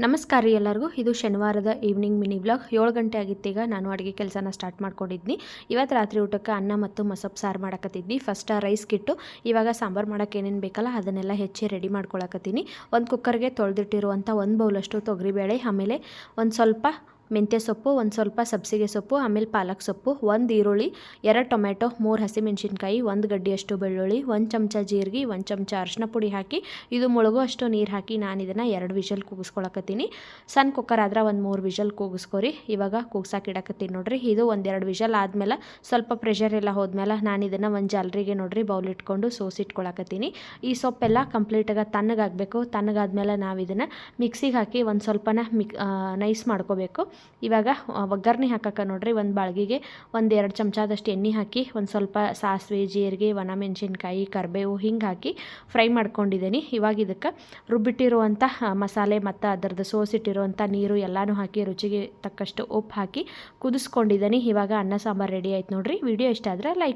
ನಮಸ್ಕಾರ ರೀ ಎಲ್ಲರಿಗೂ. ಇದು ಶನಿವಾರದ ಈವ್ನಿಂಗ್ ಮಿನಿ ವ್ಲಾಗ್. 7 ಗಂಟೆ ಆಗಿತ್ತೀಗ ನಾನು ಅಡುಗೆ ಕೆಲಸನ ಸ್ಟಾರ್ಟ್ ಮಾಡ್ಕೊಂಡಿದ್ನಿ. ಇವತ್ತು ರಾತ್ರಿ ಊಟಕ್ಕೆ ಅನ್ನ ಮತ್ತು ಮಸೊಪ್ಪು ಸಾರು ಮಾಡಕತ್ತಿದ್ನಿ. ಫಸ್ಟ್ ರೈಸ್ ಕಿಟ್ಟು ಇವಾಗ ಸಾಂಬಾರು ಮಾಡೋಕ್ಕೆ ಏನೇನು ಬೇಕಲ್ಲ ಅದನ್ನೆಲ್ಲ ಹೆಚ್ಚಿ ರೆಡಿ ಮಾಡ್ಕೊಳಕತ್ತೀನಿ. ಒಂದು ಕುಕ್ಕರ್ಗೆ ತೊಳೆದಿಟ್ಟಿರುವಂಥ 1 ಬೌಲಷ್ಟು ತೊಗರಿಬೇಳೆ, ಆಮೇಲೆ ಒಂದು ಸ್ವಲ್ಪ ಮೆಂತ್ಯ ಸೊಪ್ಪು, ಒಂದು ಸ್ವಲ್ಪ ಸಬ್ಸಿಗೆ ಸೊಪ್ಪು, ಆಮೇಲೆ ಪಾಲಕ್ ಸೊಪ್ಪು, 1 ಈರುಳ್ಳಿ, 2 ಟೊಮೆಟೊ, 3 ಹಸಿಮೆಣಸಿನ್ಕಾಯಿ, 1 ಗಡ್ಡಿಯಷ್ಟು ಬೆಳ್ಳುಳ್ಳಿ, 1 ಚಮಚ ಜೀರಿಗೆ, 1 ಚಮಚ ಅರಿಶಿನ ಪುಡಿ ಹಾಕಿ ಇದು ಮುಳುಗುವಷ್ಟು ನೀರು ಹಾಕಿ ನಾನು ಇದನ್ನು 2 ವಿಷಲ್ ಕೂಗಿಸ್ಕೊಳಕತ್ತೀನಿ. ಸಣ್ಣ ಕುಕ್ಕರ್ ಆದ್ರೆ ಒಂದು 3 ವಿಷಲ್ ಕೂಗಿಸ್ಕೊರಿ. ಇವಾಗ ಕೂಗ್ಸಾಕೆ ಇಡಕತ್ತೀನಿ ನೋಡ್ರಿ. ಇದು 1-2 ವಿಷಲ್ ಆದಮೇಲೆ ಸ್ವಲ್ಪ ಪ್ರೆಷರ್ ಎಲ್ಲ ಹೋದ್ಮೇಲೆ ನಾನು ಇದನ್ನು ಒಂದು ಜಾಲರಿಗೆ ನೋಡ್ರಿ ಬೌಲ್ ಇಟ್ಕೊಂಡು ಸೋಸಿಟ್ಕೊಳಕತ್ತೀನಿ. ಈ ಸೊಪ್ಪೆಲ್ಲ ಕಂಪ್ಲೀಟಾಗಿ ತಣ್ಣಗಾಗಬೇಕು. ತಣ್ಣಗಾದ್ಮೇಲೆ ನಾವು ಇದನ್ನು ಮಿಕ್ಸಿಗೆ ಹಾಕಿ ಒಂದು ಸ್ವಲ್ಪನ ನೈಸ್ ಮಾಡ್ಕೋಬೇಕು. ಇವಾಗ ಒಗ್ಗರಣೆ ಹಾಕಕ್ಕೆ ನೋಡ್ರಿ ಒಂದು ಬಾಳ್ಗಿಗೆ 1-2 ಚಮಚದಷ್ಟು ಎಣ್ಣೆ ಹಾಕಿ ಒಂದು ಸ್ವಲ್ಪ ಸಾಸಿವೆ, ಜೀರಿಗೆ, ಒಣಮೆಣಸಿನ್ಕಾಯಿ, ಕರಿಬೇವು ಹಿಂಗೆ ಹಾಕಿ ಫ್ರೈ ಮಾಡ್ಕೊಂಡಿದ್ದೀನಿ. ಇವಾಗ ಇದಕ್ಕೆ ರುಬ್ಬಿಟ್ಟಿರುವಂಥ ಮಸಾಲೆ ಮತ್ತು ಅದರದ್ದು ಸೋಸಿಟ್ಟಿರುವಂಥ ನೀರು ಎಲ್ಲನೂ ಹಾಕಿ ರುಚಿಗೆ ತಕ್ಕಷ್ಟು ಉಪ್ಪು ಹಾಕಿ ಕುದಿಸ್ಕೊಂಡಿದ್ದೀನಿ. ಇವಾಗ ಅನ್ನ ಸಾಂಬಾರು ರೆಡಿ ಆಯ್ತು ನೋಡ್ರಿ. ವಿಡಿಯೋ ಇಷ್ಟ ಆದರೆ ಲೈಕ್